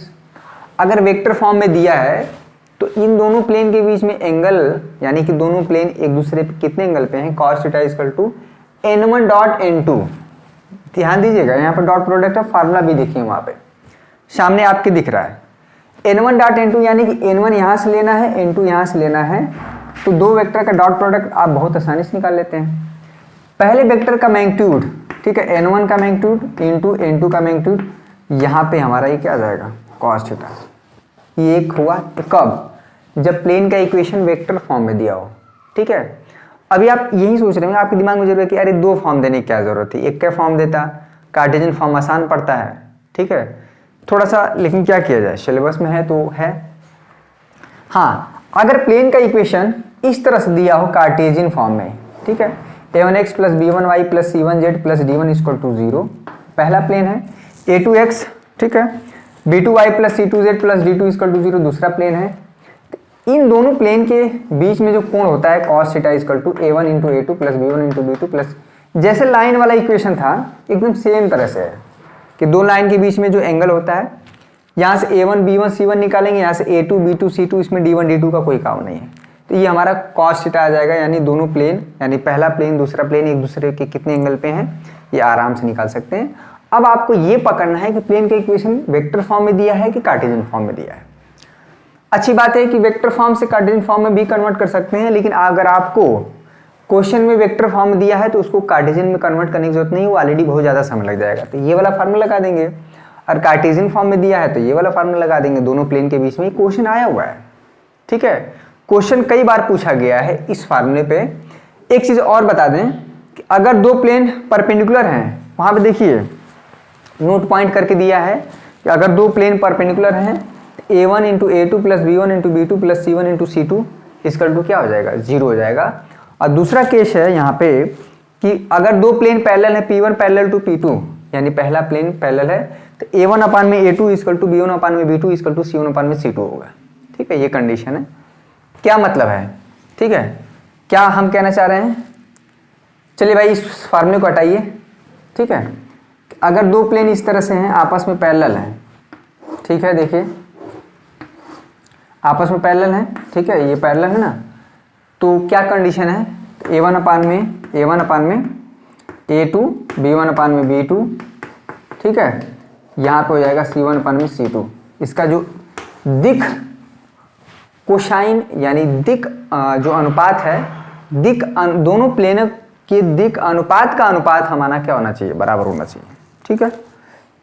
अगर वेक्टर फॉर्म में दिया है तो इन दोनों प्लेन के बीच में एंगल, यानी कि दोनों प्लेन एक दूसरे पे कितने एंगल पे हैं, cos theta equal to n1 dot n2। ध्यान दीजिएगा, यहाँ पर डॉट प्रोडक्ट है, फार्मूला भी देखिए वहाँ पे सामने आपके दिख रहा है, n1 डॉट n2, यानी कि n1 यहाँ से लेना है, n2 यहाँ से लेना है, तो दो वेक्टर का डॉट प्रोडक्ट आप बहुत आसानी से निकाल लेते हैं। पहले वेक्टर का मैग्नीट्यूड, ठीक है, n1 का मैग्नीट्यूड इंटू n2 का मैग्नीट्यूड, यहाँ पे हमारा ये क्या आ जाएगा, cos थीटा। ये एक हुआ, तो कब, जब प्लेन का इक्वेशन वेक्टर फॉर्म में दिया हो, ठीक है। अभी आप यही सोच रहे होंगे, आपके दिमाग में जरूर है कि अरे दो फॉर्म देने की क्या जरूरत थी, एक का फॉर्म देता, कार्टेशियन फॉर्म आसान पड़ता है, ठीक है, थोड़ा सा, लेकिन क्या किया जाए, सिलेबस में है तो है। हाँ, अगर प्लेन का इक्वेशन इस तरह से दिया हो कार्टेशियन फॉर्म में, ठीक है, a1x plus b1y plus c1z plus d1 equal to 0 पहला प्लेन है, a2x, ठीक है, b2y plus c2z plus d2 equal to 0 दूसरा प्लेन है। इन दोनों प्लेन के बीच में जो कोण होता है cos theta equal to a1 into a2 plus b1 into b2 plus, जैसे लाइन वाला इक्वेशन था एकदम सेम तरह से है कि दो लाइन के बीच में जो एंगल होता है, यहाँ से a1 b1 c1 निकालेंगे, यहाँ से a2 b2 c2, इसमें d1 d2 का कोई काम नहीं है, तो ये हमारा cos थीटा आ जाएगा। यानी दोनों प्लेन, यानी पहला प्लेन दूसरा प्लेन एक दूसरे के कितने एंगल पे हैं, ये आराम से निकाल सकते हैं। अब आपको ये पकड़ना है कि प्लेन का इक्वेशन वेक्टर फॉर्म में दिया है कि कार्टेशियन फॉर्म में दिया है। अच्छी बात है कि वेक्टर फॉर्म से कार्टेशियन फॉर्म में भी कन्वर्ट कर सकते हैं, लेकिन अगर आपको क्वेश्चन में वेक्टर फॉर्म में दिया है तो उसको कार्टेशियन में कन्वर्ट करने की जरूरत नहीं, वो ऑलरेडी बहुत ज़्यादा समय लग जाएगा, तो ये वाला फार्मूला लगा देंगे। और कार्टेशियन फॉर्म में दिया है तो ये वाला फार्मूला लगा देंगे, दोनों प्लेन के बीच में क्वेश्चन आया हुआ है, ठीक है, क्वेश्चन कई बार पूछा गया है इस फार्मूले पे। एक चीज और बता दें कि अगर दो प्लेन परपेंडिकुलर हैं, वहां पे देखिए नोट पॉइंट करके दिया है कि अगर दो प्लेन परपेंडिकुलर हैं a1 into A2 plus B1 into B2 plus C1 into C2 equal to क्या हो जाएगा, 0 हो जाएगा। और दूसरा केस है यहाँ पे कि अगर दो प्लेन पैरेलल है P1 पैरेलल टू P2, यानी पहला प्लेन पैरेलल है तो A1 अपान में A2 इक्वल टू B1 अपान में B2 इक्वल टू C1 अपान में C2 होगा। ठीक है, ये कंडीशन है। क्या मतलब है, ठीक है, क्या हम कहना चाह रहे हैं, चलिए भाई इस फार्मूले को हटाइए। ठीक है, अगर दो प्लेन इस तरह से हैं, आपस में पैरेलल हैं, ठीक है, देखिए आपस में पैरेलल हैं, ठीक है, ये पैरेलल है ना, तो क्या कंडीशन है, A1 अपान में A2 B1 अपान में B2, ठीक है, यहाँ पे हो जाएगा C1 अपान में C2। इसका जो दिक कोसाइन यानी दिक जो अनुपात है, दोनों प्लेन के दिक अनुपात का अनुपात हमारा क्या होना चाहिए, बराबर होना चाहिए। ठीक है,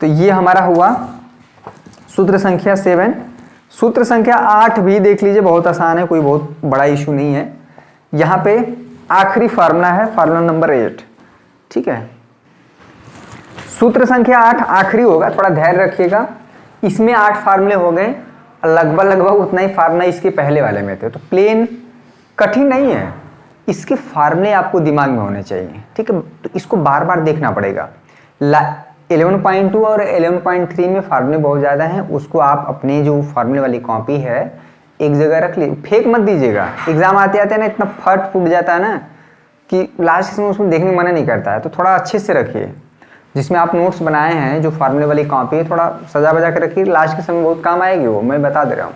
तो ये हमारा हुआ सूत्र संख्या 7। सूत्र संख्या 8 भी देख लीजिए, बहुत आसान है, कोई बहुत बड़ा इशू नहीं है। यहाँ पे आखिरी फार्मूला है, फार्मूला नंबर 8। ठीक है, सूत्र संख्या 8 आखिरी होगा, थोड़ा धैर्य रखिएगा। इसमें 8 फार्मूले हो गए, लगभग उतना ही फार्मूला इसके पहले वाले में थे। तो प्लेन कठिन नहीं है, इसके फार्मूले आपको दिमाग में होने चाहिए। ठीक है, तो इसको बार बार देखना पड़ेगा। 11.2 और 11.3 में फार्मूले बहुत ज़्यादा हैं, उसको आप अपने जो फार्मूले वाली कॉपी है एक जगह रख लीजिए, फेंक मत दीजिएगा। एग्जाम आते आते ना इतना फट फूट जाता है ना कि लास्ट में उसमें देखने मना नहीं करता है। तो थोड़ा अच्छे से रखिए, जिसमें आप नोट्स बनाए हैं, जो फार्मूले वाली कॉपी है, थोड़ा सजा बजा कर रखिए, लास्ट के समय बहुत काम आएगी वो, मैं बता दे रहा हूँ।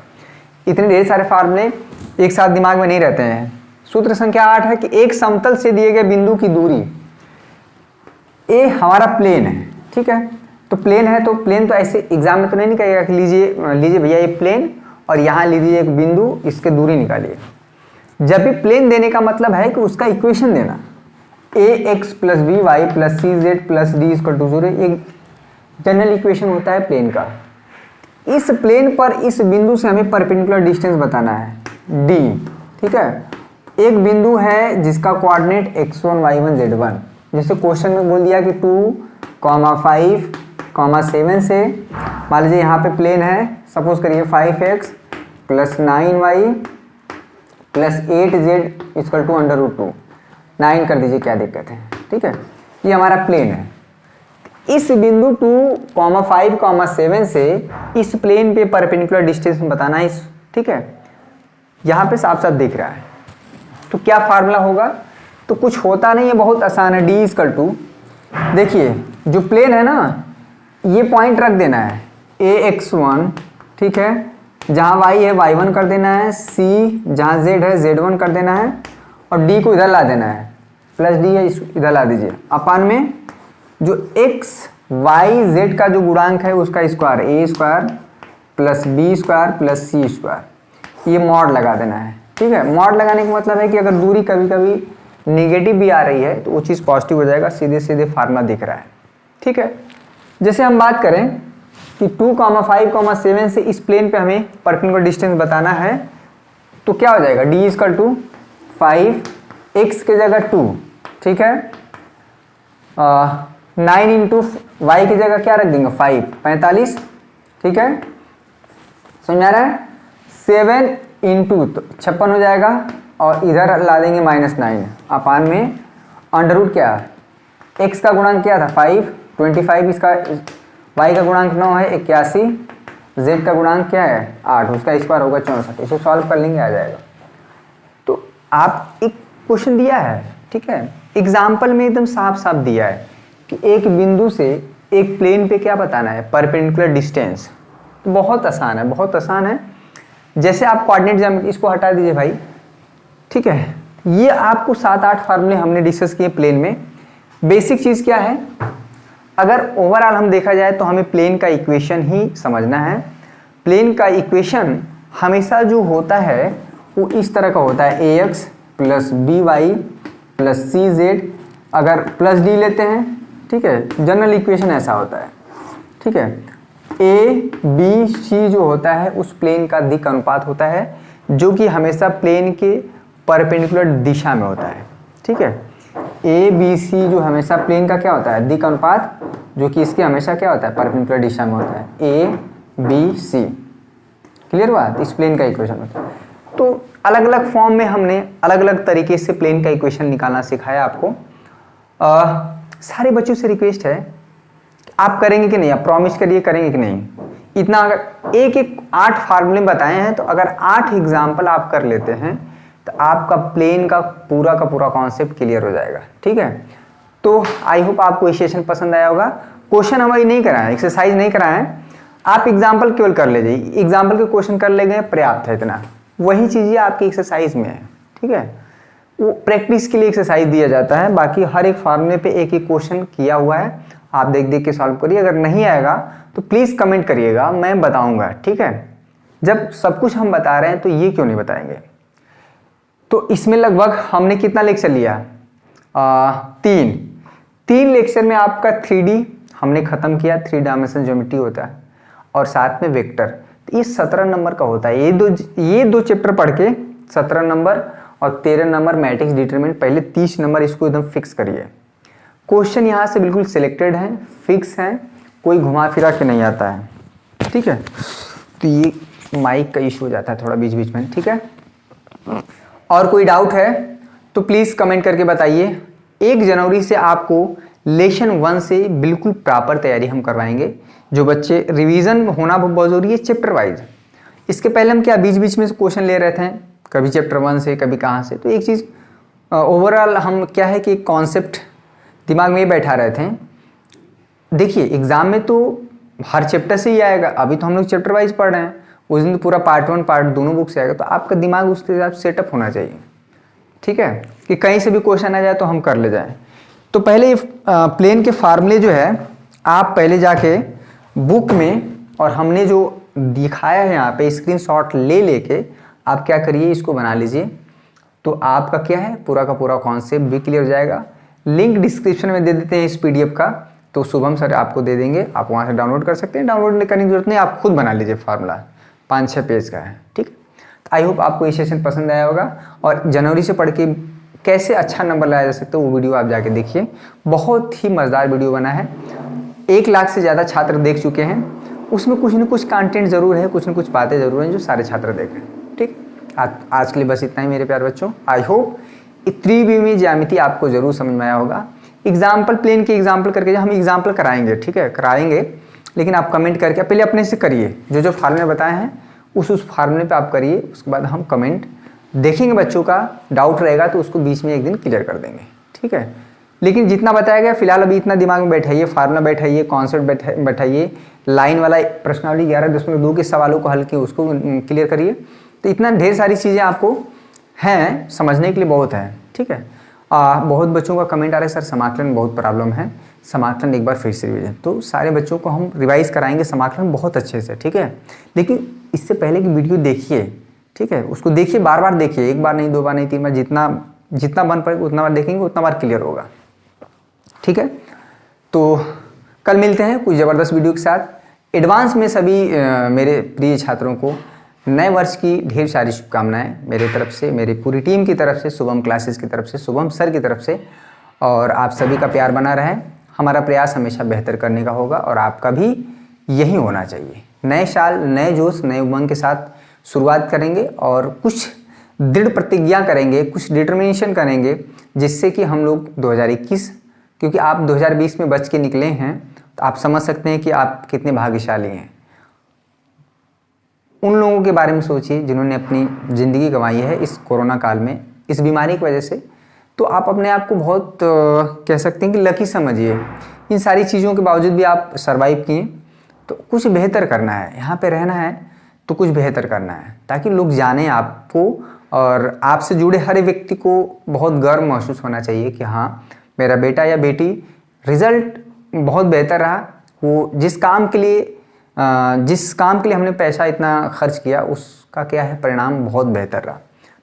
इतने ढेर सारे फार्मूले एक साथ दिमाग में नहीं रहते हैं। सूत्र संख्या 8 है कि एक समतल से दिए गए बिंदु की दूरी, ए हमारा प्लेन है। ठीक है, तो प्लेन है, तो प्लेन तो ऐसे एग्जाम में तो नहीं कहेगा कि लीजिए भैया ये प्लेन और यहाँ लीजिए एक बिंदु, इसके दूरी निकालिए। जब भी प्लेन देने का मतलब है कि उसका इक्वेशन देना, ax plus b y plus c z plus d equal to 0, एक जनरल इक्वेशन होता है प्लेन का। इस प्लेन पर इस बिंदु से हमें परपेंडिकुलर डिस्टेंस बताना है d। ठीक है, एक बिंदु है जिसका कोऑर्डिनेट x1 y1 z1, जैसे क्वेश्चन में बोल दिया कि 2,5,7 से, मान लीजिए यहाँ पे प्लेन है, सपोज करिए 5x plus 9y plus 8z equal to √2, 9 कर दीजिए, क्या दिक्कत है। ठीक है, ये हमारा प्लेन है। इस बिंदु 2,5,7 से इस प्लेन पे परपेंडिकुलर डिस्टेंस बताना है। ठीक है, यहाँ पे साफ साफ दिख रहा है। तो क्या फार्मूला होगा, तो कुछ होता नहीं है, बहुत आसान है। d इक्वल टू, देखिए जो प्लेन है ना, ये पॉइंट रख देना है ax1, ठीक है, जहाँ y है y1 कर देना है, c जहाँ z है z1 कर देना है, और d को इधर ला देना है, प्लस d है इधर ला दीजिए, अपान में जो x y z का जो गुणांक है उसका square, a square plus b square plus c square, ये मॉड लगा देना है। ठीक है, मॉड लगाने का मतलब है कि अगर दूरी कभी कभी नेगेटिव भी आ रही है तो वो चीज़ पॉजिटिव हो जाएगा, सीधे सीधे फार्मूला दिख रहा है। ठीक है, जैसे हम बात करें कि 2,5,7 से इस प्लेन पे हमें परपेंडिकुलर डिस्टेंस बताना है, तो क्या हो जाएगा, d इक्वल टू 5, x के जगह 2, ठीक है, 9 इंटू वाई की जगह क्या रख देंगे 5, 45। ठीक है, समझ में आ रहा है, 7 इंटू तो 56 हो जाएगा, और इधर ला देंगे -9, अपान में अंडर क्या, x का गुणांक क्या था 5, 25, इसका y का गुणांक 9 है 81, z का गुणांक क्या है 8, उसका स्क्वायर होगा 64। इसे सॉल्व कर लेंगे, आ जाएगा। तो आप एक क्वेश्चन दिया है, ठीक है, एग्जाम्पल में एकदम साफ साफ दिया है कि एक बिंदु से एक प्लेन पे क्या बताना है, परपेंडिकुलर डिस्टेंस। तो बहुत आसान है, बहुत आसान है। जैसे आप कोऑर्डिनेट ज्योमेट्री, इसको हटा दीजिए भाई। ठीक है, ये आपको 7-8 फार्मूले हमने डिस्कस किए प्लेन में। बेसिक चीज़ क्या है, अगर ओवरऑल हम देखा जाए तो हमें प्लेन का इक्वेशन ही समझना है। प्लेन का इक्वेशन हमेशा जो होता है वो इस तरह का होता है, ax plus b y plus c z, अगर प्लस डी लेते हैं, ठीक है, जनरल इक्वेशन ऐसा होता है। ठीक है, ए बी सी जो होता है उस प्लेन का दिक् अनुपात होता है, जो कि हमेशा प्लेन के परपेंडिकुलर दिशा में होता है। ठीक है, ए बी सी जो हमेशा प्लेन का क्या होता है, दिक् अनुपात, जो कि इसके हमेशा क्या होता है, परपेंडिकुलर दिशा में होता है, ए बी सी। क्लियर हुआ, इस प्लेन का इक्वेशन होता है। तो अलग अलग फॉर्म में हमने अलग अलग तरीके से प्लेन का इक्वेशन निकालना सिखाया आपको। सारे बच्चों से रिक्वेस्ट है, आप करेंगे कि नहीं, आप प्रॉमिस करिए करेंगे कि नहीं। इतना अगर एक एक 8 फार्मूले बताए हैं, तो अगर 8 एग्जाम्पल आप कर लेते हैं तो आपका प्लेन का पूरा कॉन्सेप्ट क्लियर हो जाएगा। ठीक है, तो आई होप आपको ये सेशन पसंद आया होगा। क्वेश्चन हमारी नहीं कराए, एक्सरसाइज नहीं कराए, आप एग्जाम्पल केवल कर लीजिए, एग्जाम्पल के क्वेश्चन कर ले गए पर्याप्त है, इतना वही चीज़ें आपकी एक्सरसाइज में है। ठीक है, वो प्रैक्टिस के लिए एक्सरसाइज दिया जाता है, बाकी हर एक फार्मूले पे एक एक क्वेश्चन किया हुआ है, आप देख देख के सॉल्व करिए। अगर नहीं आएगा तो प्लीज़ कमेंट करिएगा, मैं बताऊंगा। ठीक है, जब सब कुछ हम बता रहे हैं तो ये क्यों नहीं बताएंगे। तो इसमें लगभग हमने कितना लेक्चर लिया, 3 लेक्चर में आपका 3D हमने खत्म किया, 3 डायमेंशन ज्योमेट्री होता है, और साथ में वेक्टर। तो ये 17 नंबर का होता है। ये दो चैप्टर पढ़ के 17 नंबर और 13 नंबर मैट्रिक्स डिटरमिनेंट, पहले 30 नंबर इसको एकदम फिक्स करिए। क्वेश्चन यहाँ से बिल्कुल सिलेक्टेड हैं, फिक्स हैं, कोई घुमा फिरा के नहीं आता है। ठीक है, तो ये माइक का इशू हो जाता है थोड़ा बीच बीच में। ठीक है, और कोई डाउट है तो प्लीज़ कमेंट करके बताइए। 1 जनवरी से आपको लेसन 1 से बिल्कुल प्रॉपर तैयारी हम करवाएंगे। जो बच्चे रिवीजन होना बहुत जरूरी है चैप्टर वाइज। इसके पहले हम क्या बीच बीच में क्वेश्चन ले रहे थे, कभी चैप्टर 1 से कभी कहाँ से। तो एक चीज़ ओवरऑल हम क्या है कि कॉन्सेप्ट दिमाग में बैठा रहे थे। देखिए एग्जाम में तो हर चैप्टर से ही आएगा, अभी तो हम लोग चैप्टर वाइज पढ़ रहे हैं, उस दिन तो पूरा पार्ट 1 पार्ट दोनों बुक से आएगा, तो आपका दिमाग उसके हिसाब से सेटअप होना चाहिए। ठीक है, कि कहीं से भी क्वेश्चन आ जाए तो हम कर ले जाएं। तो पहले ये प्लेन के फार्मूले जो है आप पहले जाके बुक में, और हमने जो दिखाया है यहाँ पे स्क्रीनशॉट ले लेके आप क्या करिए, इसको बना लीजिए। तो आपका क्या है, पूरा का पूरा कॉन्सेप्ट भी क्लियर हो जाएगा। लिंक डिस्क्रिप्शन में दे देते हैं इस PDF का, तो शुभम सर आपको दे देंगे, आप वहाँ से डाउनलोड कर सकते हैं। डाउनलोड करने की जरूरत नहीं, आप खुद बना लीजिए, फार्मूला 5-6 पेज का है। ठीक है, आई होप आपको ये सेशन पसंद आया होगा, और जनवरी से पढ़ के कैसे अच्छा नंबर लाया जा सकता है वो वीडियो आप जाके देखिए, बहुत ही मज़ेदार वीडियो बना है। 1 लाख से ज़्यादा छात्र देख चुके हैं, उसमें कुछ न कुछ कंटेंट ज़रूर है, कुछ न कुछ बातें ज़रूर हैं जो सारे छात्र देखें। ठीक, आज के लिए बस इतना ही मेरे प्यारे बच्चों। आई होप त्रिविमीय ज्यामिति आपको जरूर समझ में आया होगा। एग्जाम्पल प्लेन के एग्जाम्पल करके हम एग्जाम्पल कराएंगे, ठीक है कराएंगे, लेकिन आप कमेंट करके पहले अपने से करिए, जो फार्मूले बताए हैं उस फार्मूले पे आप करिए, उसके बाद हम कमेंट देखेंगे। बच्चों का डाउट रहेगा तो उसको बीच में एक दिन क्लियर कर देंगे। ठीक है, लेकिन जितना बताया गया फिलहाल अभी इतना दिमाग में बैठाइए, फार्मूला बैठाइए, कॉन्सेप्ट बैठाइए, लाइन वाला प्रश्नावली 11.2 के सवालों को हल किए उसको क्लियर करिए। तो इतना ढेर सारी चीज़ें आपको हैं समझने के लिए बहुत है। ठीक है, बहुत बच्चों का कमेंट आ रहा है सर समाकलन में बहुत प्रॉब्लम है, समाकलन एक बार फिर से रिवीजन। तो सारे बच्चों को हम रिवाइज कराएंगे समाकलन बहुत अच्छे से। ठीक है, लेकिन इससे पहले की वीडियो देखिए। ठीक है, उसको देखिए, बार बार देखिए, 1 बार नहीं 2 बार नहीं 3 बार, जितना बन पाए उतना बार देखेंगे उतना बार क्लियर होगा। ठीक है, तो कल मिलते हैं कुछ ज़बरदस्त वीडियो के साथ। एडवांस में सभी मेरे प्रिय छात्रों को नए वर्ष की ढेर सारी शुभकामनाएं मेरे तरफ से, मेरी पूरी टीम की तरफ से, शुभम क्लासेस की तरफ से, शुभम सर की तरफ से। और आप सभी का प्यार बना रहे। हमारा प्रयास हमेशा बेहतर करने का होगा और आपका भी यही होना चाहिए। नए साल नए जोश नए उमंग के साथ शुरुआत करेंगे और कुछ दृढ़ प्रतिज्ञा करेंगे, कुछ डिटर्मिनेशन करेंगे, जिससे कि हम लोग 2021, क्योंकि आप 2020 में बच के निकले हैं तो आप समझ सकते हैं कि आप कितने भाग्यशाली हैं। उन लोगों के बारे में सोचिए जिन्होंने अपनी ज़िंदगी गंवाई है इस कोरोना काल में, इस बीमारी की वजह से। तो आप अपने आप को बहुत कह सकते हैं कि लकी समझिए। इन सारी चीज़ों के बावजूद भी आप सर्वाइव किए, तो कुछ बेहतर करना है, यहाँ पे रहना है तो कुछ बेहतर करना है, ताकि लोग जानें आपको, और आपसे जुड़े हर व्यक्ति को बहुत गर्व महसूस होना चाहिए कि हाँ मेरा बेटा या बेटी रिजल्ट बहुत बेहतर रहा। वो जिस काम के लिए हमने पैसा इतना खर्च किया उसका क्या है परिणाम बहुत बेहतर रहा,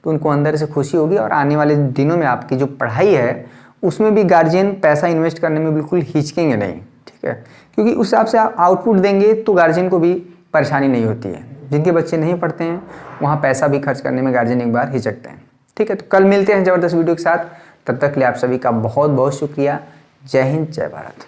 तो उनको अंदर से खुशी होगी। और आने वाले दिनों में आपकी जो पढ़ाई है उसमें भी गार्जियन पैसा इन्वेस्ट करने में बिल्कुल हिचकेंगे नहीं। ठीक है, क्योंकि उस हिसाब से आप आउटपुट देंगे तो गार्जियन को भी परेशानी नहीं होती है। जिनके बच्चे नहीं पढ़ते हैं वहाँ पैसा भी खर्च करने में गार्जियन एक बार हिचकते हैं। ठीक है, तो कल मिलते हैं ज़बरदस्त वीडियो के साथ। तब तक के लिए आप सभी का बहुत बहुत शुक्रिया। जय हिंद, जय भारत।